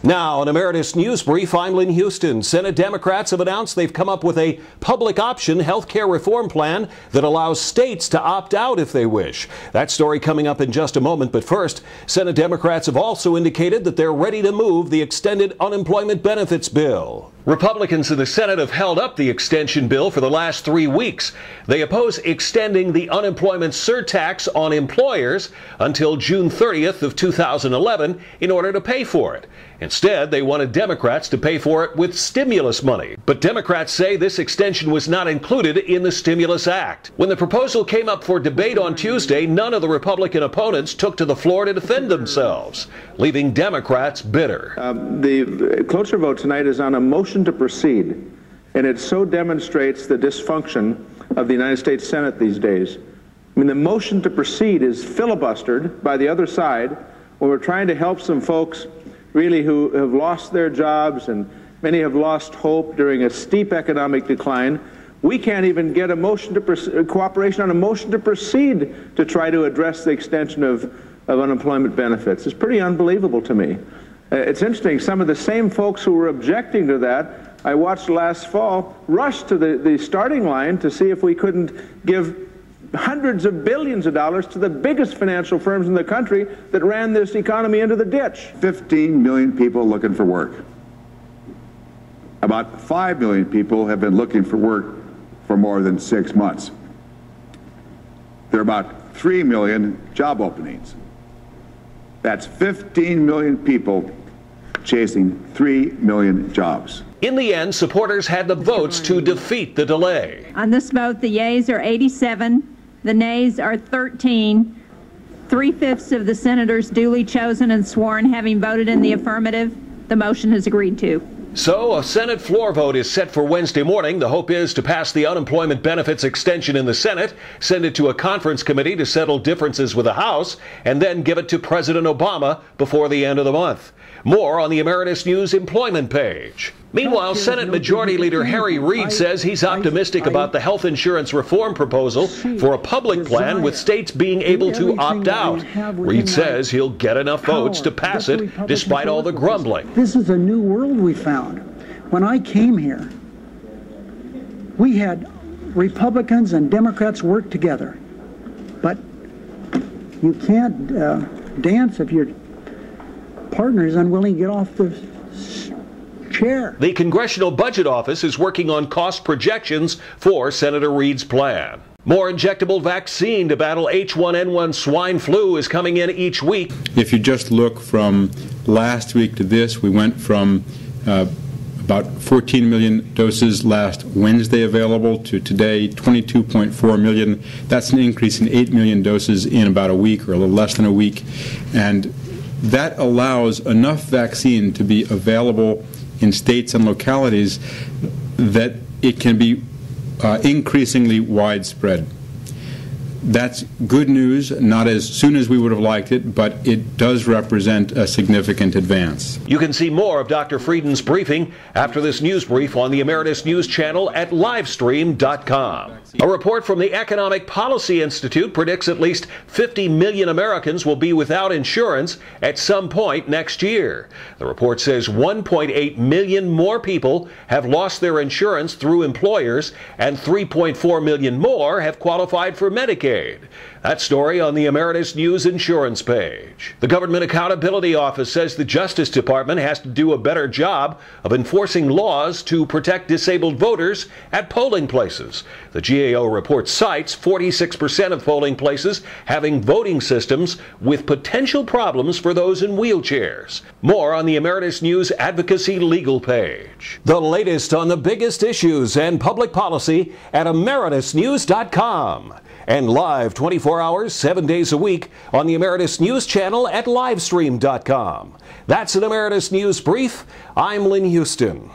Now, on Emeritus News Brief, I'm Lynn Houston. Senate Democrats have announced they've come up with a public option health care reform plan that allows states to opt out if they wish. That story coming up in just a moment, but first, Senate Democrats have also indicated that they're ready to move the extended unemployment benefits bill. Republicans in the Senate have held up the extension bill for the last 3 weeks. They oppose extending the unemployment surtax on employers until June 30th of 2011 in order to pay for it. Instead, they wanted Democrats to pay for it with stimulus money. But Democrats say this extension was not included in the Stimulus Act. When the proposal came up for debate on Tuesday, none of the Republican opponents took to the floor to defend themselves, leaving Democrats bitter. The cloture vote tonight is on a motion to proceed, and it so demonstrates the dysfunction of the United States Senate these days. I mean, the motion to proceed is filibustered by the other side when we're trying to help some folks really who have lost their jobs, and many have lost hope during a steep economic decline. We can't even get a motion to cooperation on a motion to proceed to try to address the extension of unemployment benefits. It's pretty unbelievable to me. It's interesting, some of the same folks who were objecting to that, I watched last fall, rush to the starting line to see if we couldn't give hundreds of billions of dollars to the biggest financial firms in the country that ran this economy into the ditch. 15 million people looking for work. About 5 million people have been looking for work for more than 6 months. There are about 3 million job openings. That's 15 million people chasing 3 million jobs. In the end, supporters had the votes to defeat the delay. On this vote, the yeas are 87, the nays are 13. 3/5 of the senators duly chosen and sworn having voted in the affirmative, the motion is agreed to. So a Senate floor vote is set for Wednesday morning. The hope is to pass the unemployment benefits extension in the Senate, send it to a conference committee to settle differences with the House, and then give it to President Obama before the end of the month. More on the Emeritus News employment page. Meanwhile, Senate Majority Leader Harry Reid says he's optimistic about the health insurance reform proposal for a public plan with states being able to opt out. Reid says he'll get enough votes to pass it despite all the grumbling. This is a new world we found. When I came here, we had Republicans and Democrats work together. But you can't dance if your partner is unwilling to get off the chair. The Congressional Budget Office is working on cost projections for Senator Reid's plan. More injectable vaccine to battle H1N1 swine flu is coming in each week. If you just look from last week to this, we went from about 14 million doses last Wednesday available to today 22.4 million. That's an increase in 8 million doses in about a week, or a little less than a week. And that allows enough vaccine to be available in states and localities that it can be increasingly widespread. That's good news, not as soon as we would have liked it, but it does represent a significant advance. You can see more of Dr. Frieden's briefing after this news brief on the Emeritus News channel at livestream.com. A report from the Economic Policy Institute predicts at least 50 million Americans will be without insurance at some point next year. The report says 1.8 million more people have lost their insurance through employers, and 3.4 million more have qualified for Medicaid. That story on the Emeritus News insurance page. The Government Accountability Office says the Justice Department has to do a better job of enforcing laws to protect disabled voters at polling places. The GAO report cites 46% of polling places having voting systems with potential problems for those in wheelchairs. More on the Emeritus News Advocacy legal page. The latest on the biggest issues and public policy at emeritusnews.com. And live 24 hours, 7 days a week on the Emeritus News channel at livestream.com. That's an Emeritus News Brief. I'm Lynn Houston.